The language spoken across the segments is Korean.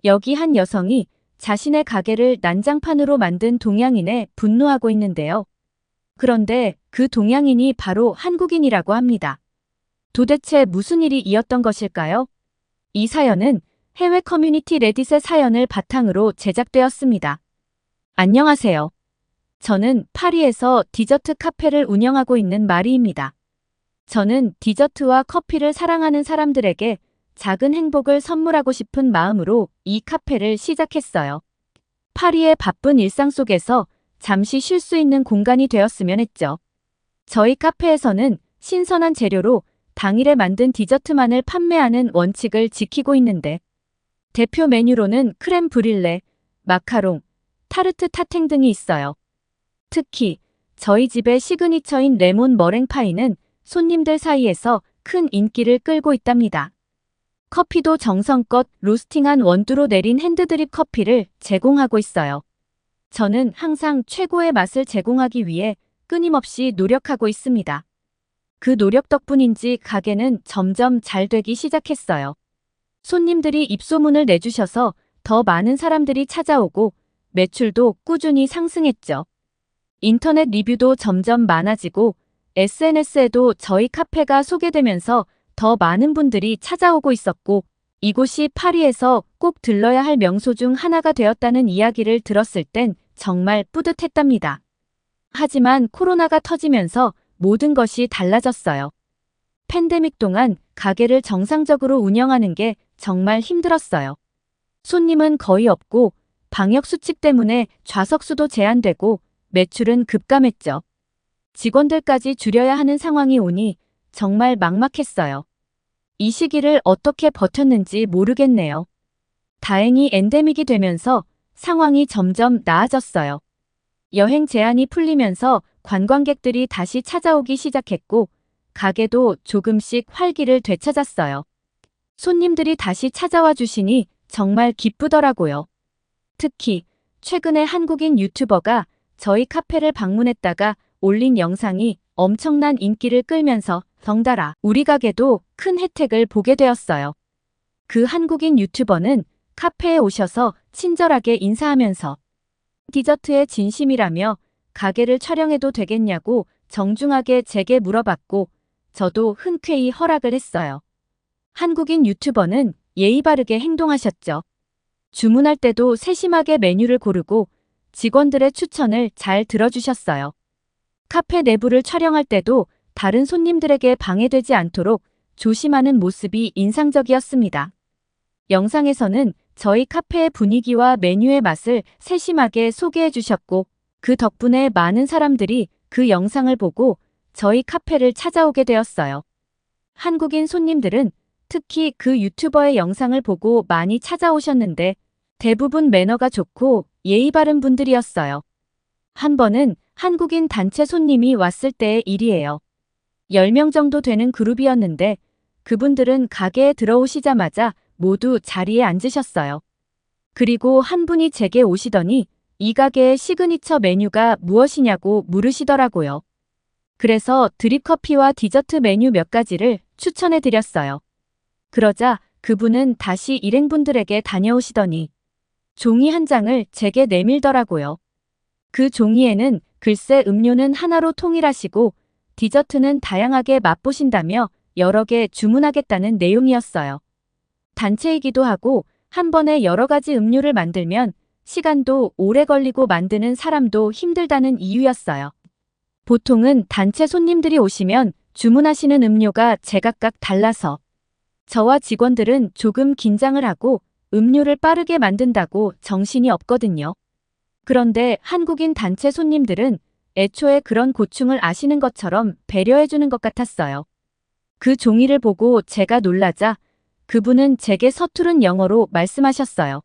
여기 한 여성이 자신의 가게를 난장판으로 만든 동양인에 분노하고 있는데요. 그런데 그 동양인이 바로 한국인이라고 합니다. 도대체 무슨 일이 있었던 것일까요? 이 사연은 해외 커뮤니티 레딧의 사연을 바탕으로 제작되었습니다. 안녕하세요. 저는 파리에서 디저트 카페를 운영하고 있는 마리입니다. 저는 디저트와 커피를 사랑하는 사람들에게 작은 행복을 선물하고 싶은 마음으로 이 카페를 시작했어요. 파리의 바쁜 일상 속에서 잠시 쉴 수 있는 공간이 되었으면 했죠. 저희 카페에서는 신선한 재료로 당일에 만든 디저트만을 판매하는 원칙을 지키고 있는데 대표 메뉴로는 크렘 브릴레, 마카롱, 타르트 타탱 등이 있어요. 특히 저희 집의 시그니처인 레몬 머랭파이는 손님들 사이에서 큰 인기를 끌고 있답니다. 커피도 정성껏 로스팅한 원두로 내린 핸드드립 커피를 제공하고 있어요. 저는 항상 최고의 맛을 제공하기 위해 끊임없이 노력하고 있습니다. 그 노력 덕분인지 가게는 점점 잘 되기 시작했어요. 손님들이 입소문을 내주셔서 더 많은 사람들이 찾아오고 매출도 꾸준히 상승했죠. 인터넷 리뷰도 점점 많아지고 SNS에도 저희 카페가 소개되면서 더 많은 분들이 찾아오고 있었고 이곳이 파리에서 꼭 들러야 할 명소 중 하나가 되었다는 이야기를 들었을 땐 정말 뿌듯했답니다. 하지만 코로나가 터지면서 모든 것이 달라졌어요. 팬데믹 동안 가게를 정상적으로 운영하는 게 정말 힘들었어요. 손님은 거의 없고 방역 수칙 때문에 좌석수도 제한되고 매출은 급감했죠. 직원들까지 줄여야 하는 상황이 오니 정말 막막했어요. 이 시기를 어떻게 버텼는지 모르겠네요. 다행히 엔데믹이 되면서 상황이 점점 나아졌어요. 여행 제한이 풀리면서 관광객들이 다시 찾아오기 시작했고 가게도 조금씩 활기를 되찾았어요. 손님들이 다시 찾아와 주시니 정말 기쁘더라고요. 특히 최근에 한국인 유튜버가 저희 카페를 방문했다가 올린 영상이 엄청난 인기를 끌면서 덩달아 우리 가게도 큰 혜택을 보게 되었어요. 그 한국인 유튜버는 카페에 오셔서 친절하게 인사하면서 디저트에 진심이라며 가게를 촬영해도 되겠냐고 정중하게 제게 물어봤고 저도 흔쾌히 허락을 했어요. 한국인 유튜버는 예의 바르게 행동하셨죠. 주문할 때도 세심하게 메뉴를 고르고 직원들의 추천을 잘 들어주셨어요. 카페 내부를 촬영할 때도 다른 손님들에게 방해되지 않도록 조심하는 모습이 인상적이었습니다. 영상에서는 저희 카페의 분위기와 메뉴의 맛을 세심하게 소개해 주셨고 그 덕분에 많은 사람들이 그 영상을 보고 저희 카페를 찾아오게 되었어요. 한국인 손님들은 특히 그 유튜버의 영상을 보고 많이 찾아오셨는데 대부분 매너가 좋고 예의 바른 분들이었어요. 한 번은 한국인 단체 손님이 왔을 때의 일이에요. 10명 정도 되는 그룹이었는데 그분들은 가게에 들어오시자마자 모두 자리에 앉으셨어요. 그리고 한 분이 제게 오시더니 이 가게의 시그니처 메뉴가 무엇이냐고 물으시더라고요. 그래서 드립커피와 디저트 메뉴 몇 가지를 추천해 드렸어요. 그러자 그분은 다시 일행분들에게 다녀오시더니 종이 한 장을 제게 내밀더라고요. 그 종이에는 글쎄 음료는 하나로 통일하시고 디저트는 다양하게 맛보신다며 여러 개 주문하겠다는 내용이었어요. 단체이기도 하고 한 번에 여러 가지 음료를 만들면 시간도 오래 걸리고 만드는 사람도 힘들다는 이유였어요. 보통은 단체 손님들이 오시면 주문하시는 음료가 제각각 달라서 저와 직원들은 조금 긴장을 하고 음료를 빠르게 만든다고 정신이 없거든요. 그런데 한국인 단체 손님들은 애초에 그런 고충을 아시는 것처럼 배려해주는 것 같았어요. 그 종이를 보고 제가 놀라자 그분은 제게 서투른 영어로 말씀하셨어요.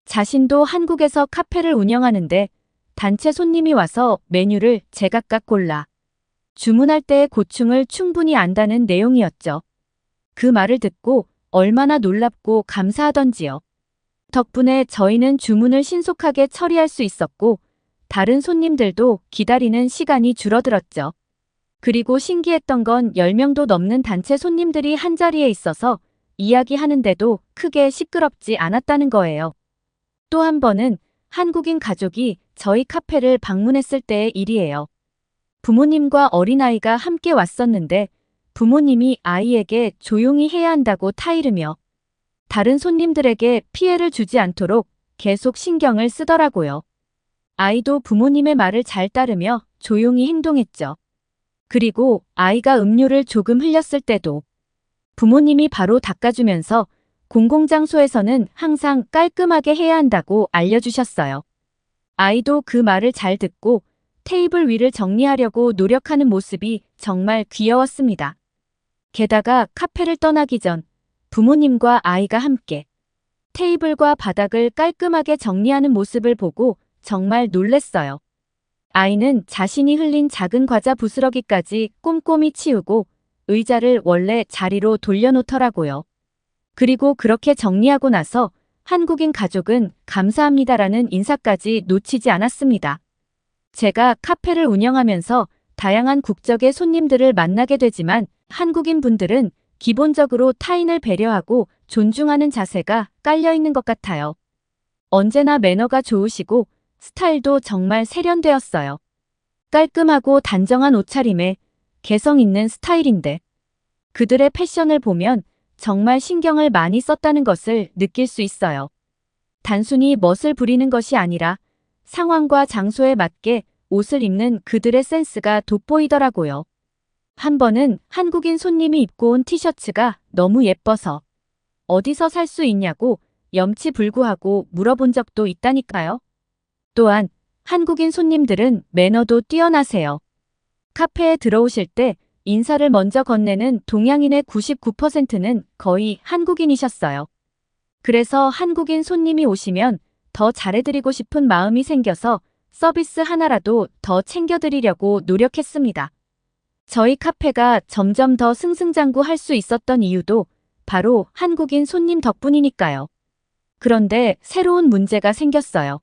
자신도 한국에서 카페를 운영하는데 단체 손님이 와서 메뉴를 제각각 골라 주문할 때의 고충을 충분히 안다는 내용이었죠. 그 말을 듣고 얼마나 놀랍고 감사하던지요. 덕분에 저희는 주문을 신속하게 처리할 수 있었고 다른 손님들도 기다리는 시간이 줄어들었죠. 그리고 신기했던 건 10명도 넘는 단체 손님들이 한자리에 있어서 이야기하는데도 크게 시끄럽지 않았다는 거예요. 또 한 번은 한국인 가족이 저희 카페를 방문했을 때의 일이에요. 부모님과 어린아이가 함께 왔었는데 부모님이 아이에게 조용히 해야 한다고 타이르며 다른 손님들에게 피해를 주지 않도록 계속 신경을 쓰더라고요. 아이도 부모님의 말을 잘 따르며 조용히 행동했죠. 그리고 아이가 음료를 조금 흘렸을 때도 부모님이 바로 닦아주면서 공공장소에서는 항상 깔끔하게 해야 한다고 알려주셨어요. 아이도 그 말을 잘 듣고 테이블 위를 정리하려고 노력하는 모습이 정말 귀여웠습니다. 게다가 카페를 떠나기 전 부모님과 아이가 함께 테이블과 바닥을 깔끔하게 정리하는 모습을 보고 정말 놀랬어요. 아이는 자신이 흘린 작은 과자 부스러기까지 꼼꼼히 치우고 의자를 원래 자리로 돌려놓더라고요. 그리고 그렇게 정리하고 나서 한국인 가족은 감사합니다라는 인사까지 놓치지 않았습니다. 제가 카페를 운영하면서 다양한 국적의 손님들을 만나게 되지만 한국인 분들은 기본적으로 타인을 배려하고 존중하는 자세가 깔려 있는 것 같아요. 언제나 매너가 좋으시고 스타일도 정말 세련되었어요. 깔끔하고 단정한 옷차림에 개성 있는 스타일인데 그들의 패션을 보면 정말 신경을 많이 썼다는 것을 느낄 수 있어요. 단순히 멋을 부리는 것이 아니라 상황과 장소에 맞게 옷을 입는 그들의 센스가 돋보이더라고요. 한 번은 한국인 손님이 입고 온 티셔츠가 너무 예뻐서 어디서 살 수 있냐고 염치불구하고 물어본 적도 있다니까요. 또한 한국인 손님들은 매너도 뛰어나세요. 카페에 들어오실 때 인사를 먼저 건네는 동양인의 99%는 거의 한국인이셨어요. 그래서 한국인 손님이 오시면 더 잘해드리고 싶은 마음이 생겨서 서비스 하나라도 더 챙겨드리려고 노력했습니다. 저희 카페가 점점 더 승승장구할 수 있었던 이유도 바로 한국인 손님 덕분이니까요. 그런데 새로운 문제가 생겼어요.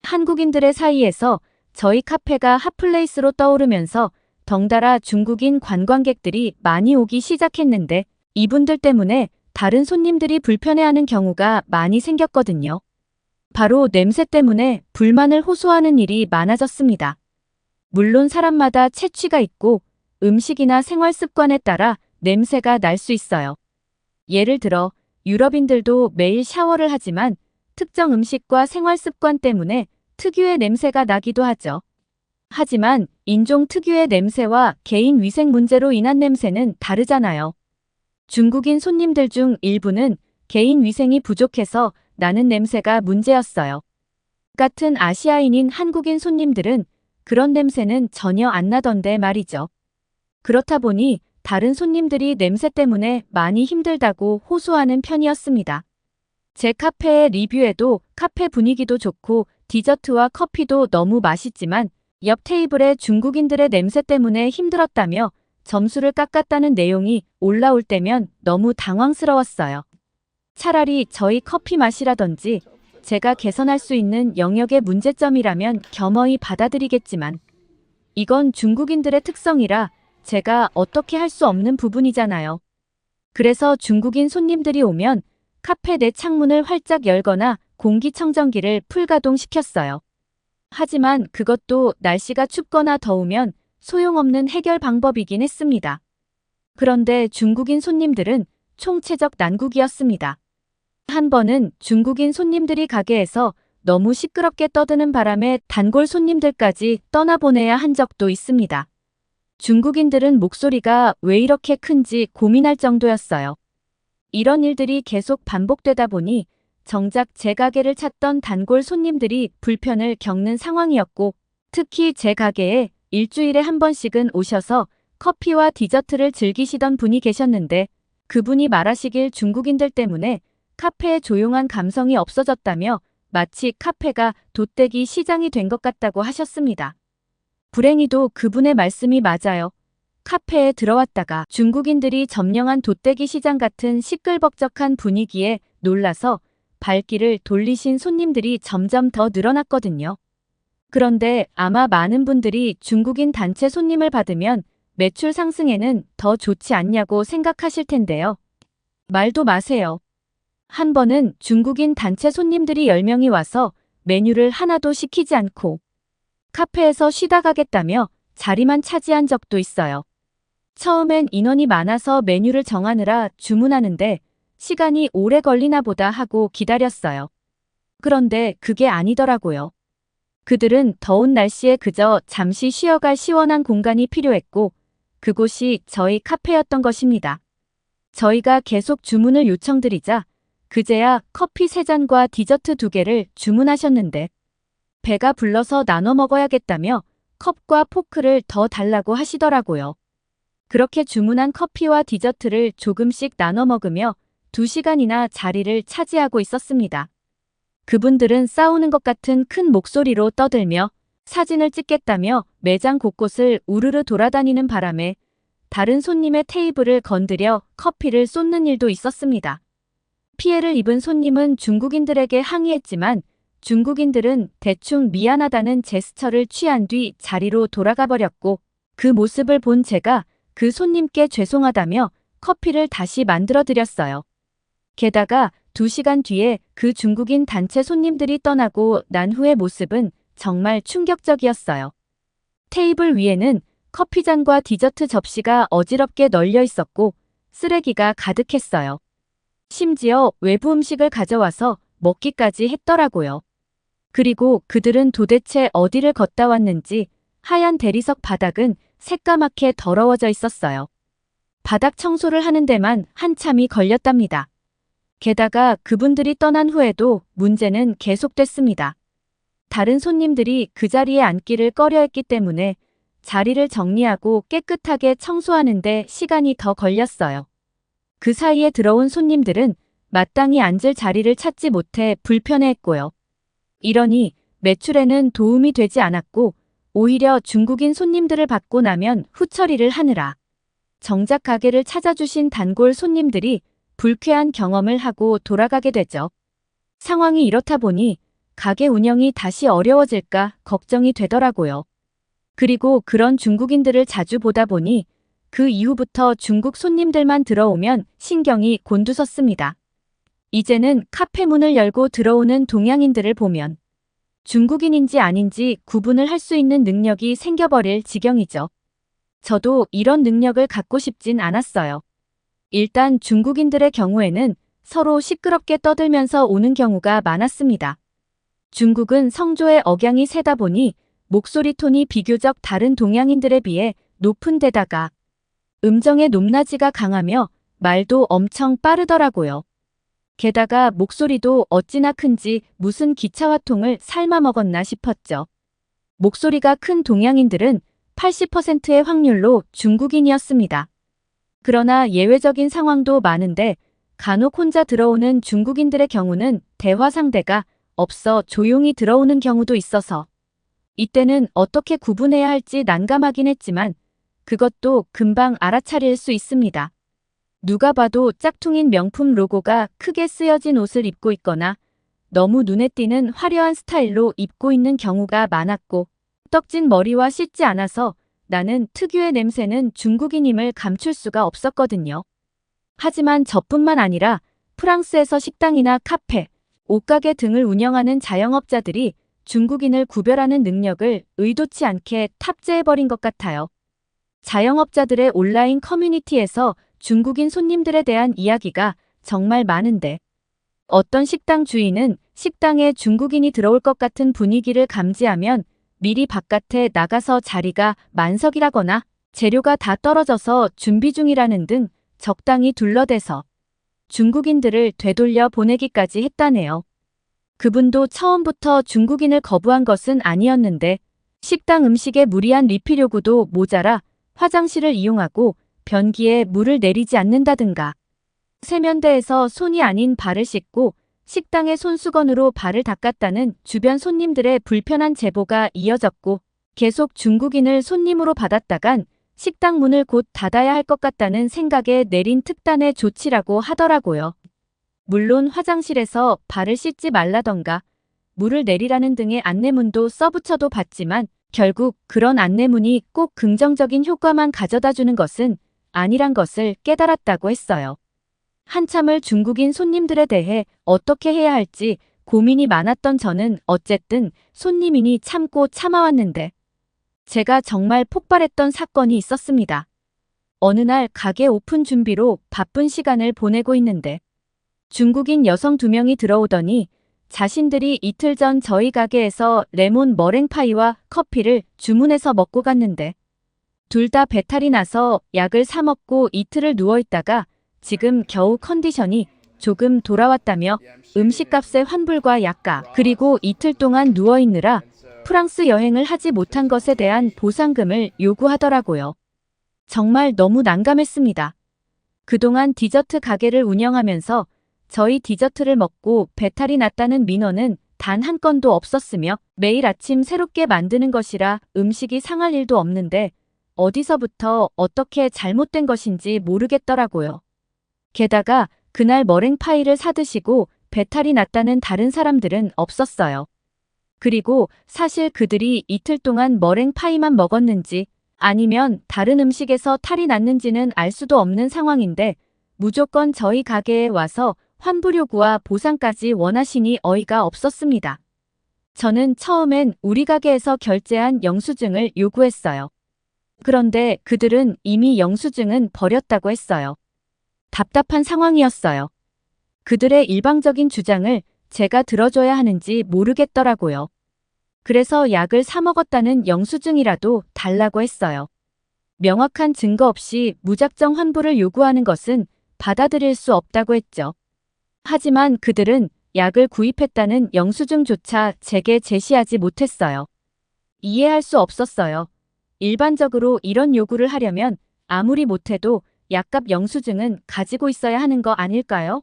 한국인들의 사이에서 저희 카페가 핫플레이스로 떠오르면서 덩달아 중국인 관광객들이 많이 오기 시작했는데 이분들 때문에 다른 손님들이 불편해하는 경우가 많이 생겼거든요. 바로 냄새 때문에 불만을 호소하는 일이 많아졌습니다. 물론 사람마다 체취가 있고 음식이나 생활 습관에 따라 냄새가 날 수 있어요. 예를 들어 유럽인들도 매일 샤워를 하지만 특정 음식과 생활 습관 때문에 특유의 냄새가 나기도 하죠. 하지만 인종 특유의 냄새와 개인 위생 문제로 인한 냄새는 다르잖아요. 중국인 손님들 중 일부는 개인 위생이 부족해서 나는 냄새가 문제였어요. 같은 아시아인인 한국인 손님들은 그런 냄새는 전혀 안 나던데 말이죠. 그렇다 보니 다른 손님들이 냄새 때문에 많이 힘들다고 호소하는 편이었습니다. 제 카페의 리뷰에도 카페 분위기도 좋고 디저트와 커피도 너무 맛있지만 옆 테이블의 중국인들의 냄새 때문에 힘들었다며 점수를 깎았다는 내용이 올라올 때면 너무 당황스러웠어요. 차라리 저희 커피 맛이라든지 제가 개선할 수 있는 영역의 문제점이라면 겸허히 받아들이겠지만 이건 중국인들의 특성이라 제가 어떻게 할 수 없는 부분이잖아요. 그래서 중국인 손님들이 오면 카페 내 창문을 활짝 열거나 공기청정기를 풀가동시켰어요. 하지만 그것도 날씨가 춥거나 더우면 소용없는 해결 방법이긴 했습니다. 그런데 중국인 손님들은 총체적 난국이었습니다. 한 번은 중국인 손님들이 가게에서 너무 시끄럽게 떠드는 바람에 단골 손님들까지 떠나보내야 한 적도 있습니다. 중국인들은 목소리가 왜 이렇게 큰지 고민할 정도였어요. 이런 일들이 계속 반복되다 보니 정작 제 가게를 찾던 단골 손님들이 불편을 겪는 상황이었고 특히 제 가게에 일주일에 한 번씩은 오셔서 커피와 디저트를 즐기시던 분이 계셨는데 그분이 말하시길 중국인들 때문에 카페에 조용한 감성이 없어졌다며 마치 카페가 돗대기 시장이 된 것 같다고 하셨습니다. 불행히도 그분의 말씀이 맞아요. 카페에 들어왔다가 중국인들이 점령한 돗대기 시장 같은 시끌벅적한 분위기에 놀라서 발길을 돌리신 손님들이 점점 더 늘어났거든요. 그런데 아마 많은 분들이 중국인 단체 손님을 받으면 매출 상승에는 더 좋지 않냐고 생각하실 텐데요. 말도 마세요. 한 번은 중국인 단체 손님들이 10명이 와서 메뉴를 하나도 시키지 않고 카페에서 쉬다 가겠다며 자리만 차지한 적도 있어요. 처음엔 인원이 많아서 메뉴를 정하느라 주문하는데 시간이 오래 걸리나 보다 하고 기다렸어요. 그런데 그게 아니더라고요. 그들은 더운 날씨에 그저 잠시 쉬어갈 시원한 공간이 필요했고 그곳이 저희 카페였던 것입니다. 저희가 계속 주문을 요청드리자 그제야 커피 3잔과 디저트 2개를 주문하셨는데 배가 불러서 나눠 먹어야겠다며 컵과 포크를 더 달라고 하시더라고요. 그렇게 주문한 커피와 디저트를 조금씩 나눠 먹으며 2시간이나 자리를 차지하고 있었습니다. 그분들은 싸우는 것 같은 큰 목소리로 떠들며 사진을 찍겠다며 매장 곳곳을 우르르 돌아다니는 바람에 다른 손님의 테이블을 건드려 커피를 쏟는 일도 있었습니다. 피해를 입은 손님은 중국인들에게 항의했지만 중국인들은 대충 미안하다는 제스처를 취한 뒤 자리로 돌아가 버렸고 그 모습을 본 제가 그 손님께 죄송하다며 커피를 다시 만들어 드렸어요. 게다가 2시간 뒤에 그 중국인 단체 손님들이 떠나고 난 후의 모습은 정말 충격적이었어요. 테이블 위에는 커피잔과 디저트 접시가 어지럽게 널려 있었고 쓰레기가 가득했어요. 심지어 외부 음식을 가져와서 먹기까지 했더라고요. 그리고 그들은 도대체 어디를 걷다 왔는지 하얀 대리석 바닥은 새까맣게 더러워져 있었어요. 바닥 청소를 하는 데만 한참이 걸렸답니다. 게다가 그분들이 떠난 후에도 문제는 계속됐습니다. 다른 손님들이 그 자리에 앉기를 꺼려했기 때문에 자리를 정리하고 깨끗하게 청소하는데 시간이 더 걸렸어요. 그 사이에 들어온 손님들은 마땅히 앉을 자리를 찾지 못해 불편해했고요. 이러니 매출에는 도움이 되지 않았고 오히려 중국인 손님들을 받고 나면 후처리를 하느라 정작 가게를 찾아주신 단골 손님들이 불쾌한 경험을 하고 돌아가게 되죠. 상황이 이렇다 보니 가게 운영이 다시 어려워질까 걱정이 되더라고요. 그리고 그런 중국인들을 자주 보다 보니 그 이후부터 중국 손님들만 들어오면 신경이 곤두섰습니다. 이제는 카페 문을 열고 들어오는 동양인들을 보면 중국인인지 아닌지 구분을 할 수 있는 능력이 생겨버릴 지경이죠. 저도 이런 능력을 갖고 싶진 않았어요. 일단 중국인들의 경우에는 서로 시끄럽게 떠들면서 오는 경우가 많았습니다. 중국은 성조의 억양이 세다 보니 목소리 톤이 비교적 다른 동양인들에 비해 높은 데다가 음정의 높낮이가 강하며 말도 엄청 빠르더라고요. 게다가 목소리도 어찌나 큰지 무슨 기차화통을 삶아 먹었나 싶었죠. 목소리가 큰 동양인들은 80%의 확률로 중국인이었습니다. 그러나 예외적인 상황도 많은데 간혹 혼자 들어오는 중국인들의 경우는 대화 상대가 없어 조용히 들어오는 경우도 있어서 이때는 어떻게 구분해야 할지 난감하긴 했지만 그것도 금방 알아차릴 수 있습니다. 누가 봐도 짝퉁인 명품 로고가 크게 쓰여진 옷을 입고 있거나 너무 눈에 띄는 화려한 스타일로 입고 있는 경우가 많았고 떡진 머리와 씻지 않아서 나는 특유의 냄새는 중국인임을 감출 수가 없었거든요. 하지만 저뿐만 아니라 프랑스에서 식당이나 카페, 옷가게 등을 운영하는 자영업자들이 중국인을 구별하는 능력을 의도치 않게 탑재해버린 것 같아요. 자영업자들의 온라인 커뮤니티에서 중국인 손님들에 대한 이야기가 정말 많은데 어떤 식당 주인은 식당에 중국인이 들어올 것 같은 분위기를 감지하면 미리 바깥에 나가서 자리가 만석이라거나 재료가 다 떨어져서 준비 중이라는 등 적당히 둘러대서 중국인들을 되돌려 보내기까지 했다네요. 그분도 처음부터 중국인을 거부한 것은 아니었는데 식당 음식의 무리한 리필 요구도 모자라 화장실을 이용하고 변기에 물을 내리지 않는다든가 세면대에서 손이 아닌 발을 씻고 식당의 손수건으로 발을 닦았다는 주변 손님들의 불편한 제보가 이어졌고 계속 중국인을 손님으로 받았다간 식당 문을 곧 닫아야 할 것 같다는 생각에 내린 특단의 조치라고 하더라고요. 물론 화장실에서 발을 씻지 말라던가 물을 내리라는 등의 안내문도 써붙여도 봤지만 결국 그런 안내문이 꼭 긍정적인 효과만 가져다주는 것은 아니란 것을 깨달았다고 했어요. 한참을 중국인 손님들에 대해 어떻게 해야 할지 고민이 많았던 저는 어쨌든 손님이니 참고 참아왔는데 제가 정말 폭발했던 사건이 있었습니다. 어느 날 가게 오픈 준비로 바쁜 시간을 보내고 있는데 중국인 여성 2명이 들어오더니 자신들이 이틀 전 저희 가게에서 레몬 머랭파이와 커피를 주문해서 먹고 갔는데 둘 다 배탈이 나서 약을 사 먹고 이틀을 누워있다가 지금 겨우 컨디션이 조금 돌아왔다며 음식값의 환불과 약가 그리고 이틀 동안 누워있느라 프랑스 여행을 하지 못한 것에 대한 보상금을 요구하더라고요. 정말 너무 난감했습니다. 그동안 디저트 가게를 운영하면서 저희 디저트를 먹고 배탈이 났다는 민원은 단 한 건도 없었으며 매일 아침 새롭게 만드는 것이라 음식이 상할 일도 없는데 어디서부터 어떻게 잘못된 것인지 모르겠더라고요. 게다가 그날 머랭파이를 사드시고 배탈이 났다는 다른 사람들은 없었어요. 그리고 사실 그들이 이틀 동안 머랭파이만 먹었는지 아니면 다른 음식에서 탈이 났는지는 알 수도 없는 상황인데 무조건 저희 가게에 와서 환불 요구와 보상까지 원하시니 어이가 없었습니다. 저는 처음엔 우리 가게에서 결제한 영수증을 요구했어요. 그런데 그들은 이미 영수증은 버렸다고 했어요. 답답한 상황이었어요. 그들의 일방적인 주장을 제가 들어줘야 하는지 모르겠더라고요. 그래서 약을 사 먹었다는 영수증이라도 달라고 했어요. 명확한 증거 없이 무작정 환불을 요구하는 것은 받아들일 수 없다고 했죠. 하지만 그들은 약을 구입했다는 영수증조차 제게 제시하지 못했어요. 이해할 수 없었어요. 일반적으로 이런 요구를 하려면 아무리 못해도 약값 영수증은 가지고 있어야 하는 거 아닐까요?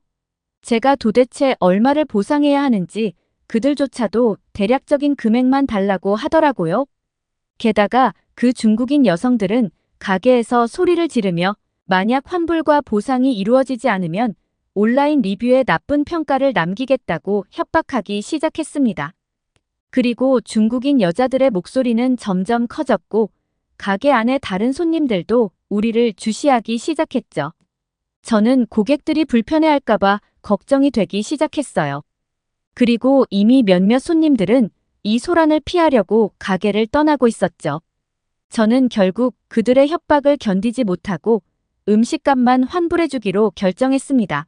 제가 도대체 얼마를 보상해야 하는지 그들조차도 대략적인 금액만 달라고 하더라고요. 게다가 그 중국인 여성들은 가게에서 소리를 지르며 만약 환불과 보상이 이루어지지 않으면 온라인 리뷰에 나쁜 평가를 남기겠다고 협박하기 시작했습니다. 그리고 중국인 여자들의 목소리는 점점 커졌고 가게 안의 다른 손님들도 우리를 주시하기 시작했죠. 저는 고객들이 불편해할까봐 걱정이 되기 시작했어요. 그리고 이미 몇몇 손님들은 이 소란을 피하려고 가게를 떠나고 있었죠. 저는 결국 그들의 협박을 견디지 못하고 음식값만 환불해주기로 결정했습니다.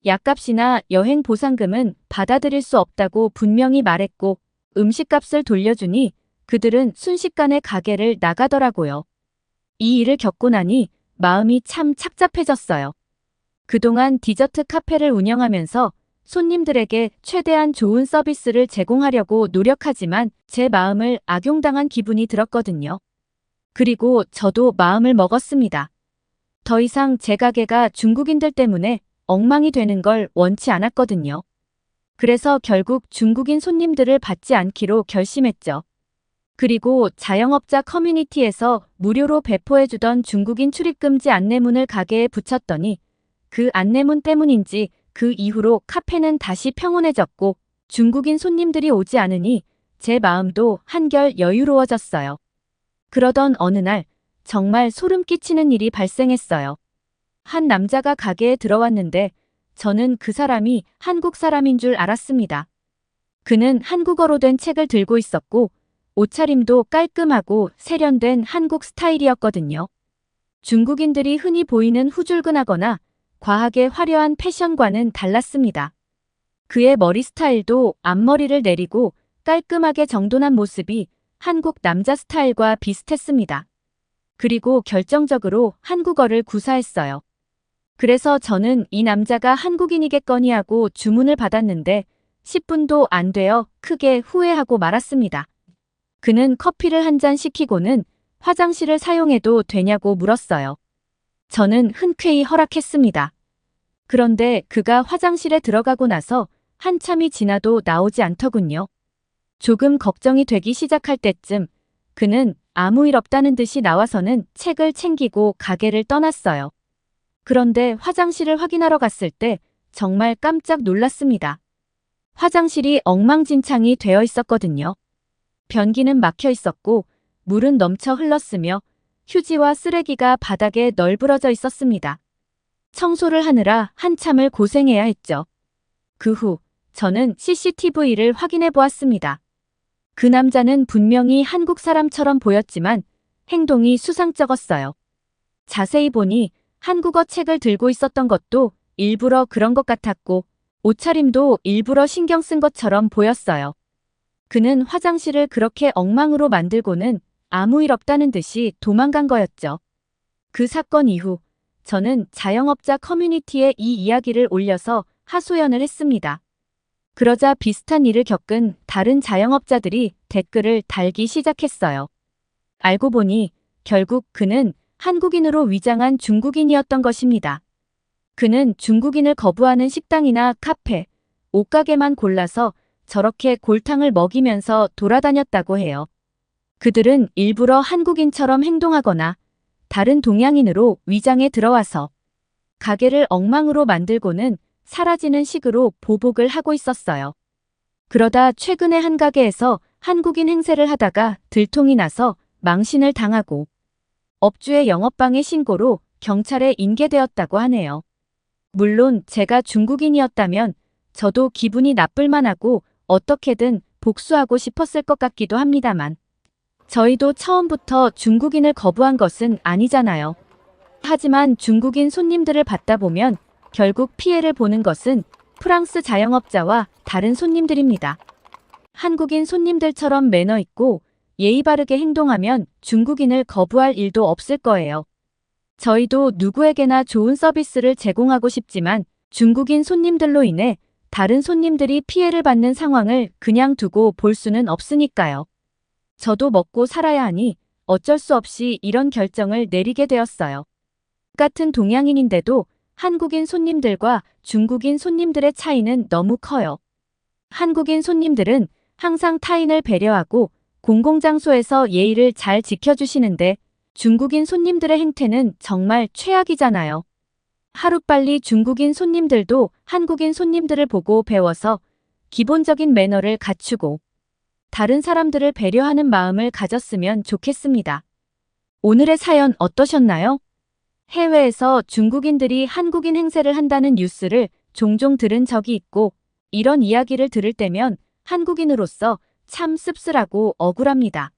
약값이나 여행 보상금은 받아들일 수 없다고 분명히 말했고 음식값을 돌려주니 그들은 순식간에 가게를 나가더라고요. 이 일을 겪고 나니 마음이 참 착잡해졌어요. 그동안 디저트 카페를 운영하면서 손님들에게 최대한 좋은 서비스를 제공하려고 노력하지만 제 마음을 악용당한 기분이 들었거든요. 그리고 저도 마음을 먹었습니다. 더 이상 제 가게가 중국인들 때문에 엉망이 되는 걸 원치 않았거든요. 그래서 결국 중국인 손님들을 받지 않기로 결심했죠. 그리고 자영업자 커뮤니티에서 무료로 배포해주던 중국인 출입금지 안내문을 가게에 붙였더니 그 안내문 때문인지 그 이후로 카페는 다시 평온해졌고 중국인 손님들이 오지 않으니 제 마음도 한결 여유로워졌어요. 그러던 어느 날 정말 소름 끼치는 일이 발생했어요. 한 남자가 가게에 들어왔는데 저는 그 사람이 한국 사람인 줄 알았습니다. 그는 한국어로 된 책을 들고 있었고 옷차림도 깔끔하고 세련된 한국 스타일이었거든요. 중국인들이 흔히 보이는 후줄근하거나 과하게 화려한 패션과는 달랐습니다. 그의 머리 스타일도 앞머리를 내리고 깔끔하게 정돈한 모습이 한국 남자 스타일과 비슷했습니다. 그리고 결정적으로 한국어를 구사했어요. 그래서 저는 이 남자가 한국인이겠거니 하고 주문을 받았는데 10분도 안 되어 크게 후회하고 말았습니다. 그는 커피를 한 잔 시키고는 화장실을 사용해도 되냐고 물었어요. 저는 흔쾌히 허락했습니다. 그런데 그가 화장실에 들어가고 나서 한참이 지나도 나오지 않더군요. 조금 걱정이 되기 시작할 때쯤 그는 아무 일 없다는 듯이 나와서는 책을 챙기고 가게를 떠났어요. 그런데 화장실을 확인하러 갔을 때 정말 깜짝 놀랐습니다. 화장실이 엉망진창이 되어 있었거든요. 변기는 막혀 있었고 물은 넘쳐 흘렀으며 휴지와 쓰레기가 바닥에 널브러져 있었습니다. 청소를 하느라 한참을 고생해야 했죠. 그 후 저는 CCTV를 확인해 보았습니다. 그 남자는 분명히 한국 사람처럼 보였지만 행동이 수상쩍었어요. 자세히 보니 한국어 책을 들고 있었던 것도 일부러 그런 것 같았고 옷차림도 일부러 신경 쓴 것처럼 보였어요. 그는 화장실을 그렇게 엉망으로 만들고는 아무 일 없다는 듯이 도망간 거였죠. 그 사건 이후 저는 자영업자 커뮤니티에 이 이야기를 올려서 하소연을 했습니다. 그러자 비슷한 일을 겪은 다른 자영업자들이 댓글을 달기 시작했어요. 알고 보니 결국 그는 한국인으로 위장한 중국인이었던 것입니다. 그는 중국인을 거부하는 식당이나 카페, 옷가게만 골라서 저렇게 골탕을 먹이면서 돌아다녔다고 해요. 그들은 일부러 한국인처럼 행동하거나 다른 동양인으로 위장해 들어와서 가게를 엉망으로 만들고는 사라지는 식으로 보복을 하고 있었어요. 그러다 최근에 한 가게에서 한국인 행세를 하다가 들통이 나서 망신을 당하고 업주의 영업방해 신고로 경찰에 인계되었다고 하네요. 물론 제가 중국인이었다면 저도 기분이 나쁠 만하고 어떻게든 복수하고 싶었을 것 같기도 합니다만 저희도 처음부터 중국인을 거부한 것은 아니잖아요. 하지만 중국인 손님들을 받다 보면 결국 피해를 보는 것은 프랑스 자영업자와 다른 손님들입니다. 한국인 손님들처럼 매너 있고 예의 바르게 행동하면 중국인을 거부할 일도 없을 거예요. 저희도 누구에게나 좋은 서비스를 제공하고 싶지만 중국인 손님들로 인해 다른 손님들이 피해를 받는 상황을 그냥 두고 볼 수는 없으니까요. 저도 먹고 살아야 하니 어쩔 수 없이 이런 결정을 내리게 되었어요. 같은 동양인인데도 한국인 손님들과 중국인 손님들의 차이는 너무 커요. 한국인 손님들은 항상 타인을 배려하고 공공장소에서 예의를 잘 지켜주시는데 중국인 손님들의 행태는 정말 최악이잖아요. 하루빨리 중국인 손님들도 한국인 손님들을 보고 배워서 기본적인 매너를 갖추고 다른 사람들을 배려하는 마음을 가졌으면 좋겠습니다. 오늘의 사연 어떠셨나요? 해외에서 중국인들이 한국인 행세를 한다는 뉴스를 종종 들은 적이 있고 이런 이야기를 들을 때면 한국인으로서 참 씁쓸하고 억울합니다.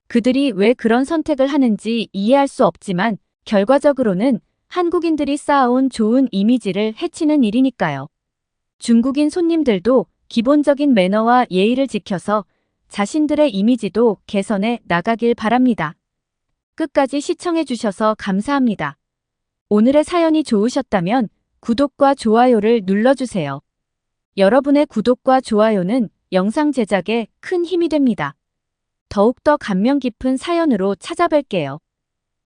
그들이 왜 그런 선택을 하는지 이해할 수 없지만 결과적으로는 한국인들이 쌓아온 좋은 이미지를 해치는 일이니까요. 중국인 손님들도 기본적인 매너와 예의를 지켜서 자신들의 이미지도 개선해 나가길 바랍니다. 끝까지 시청해 주셔서 감사합니다. 오늘의 사연이 좋으셨다면 구독과 좋아요를 눌러주세요. 여러분의 구독과 좋아요는 영상 제작에 큰 힘이 됩니다. 더욱더 감명 깊은 사연으로 찾아뵐게요.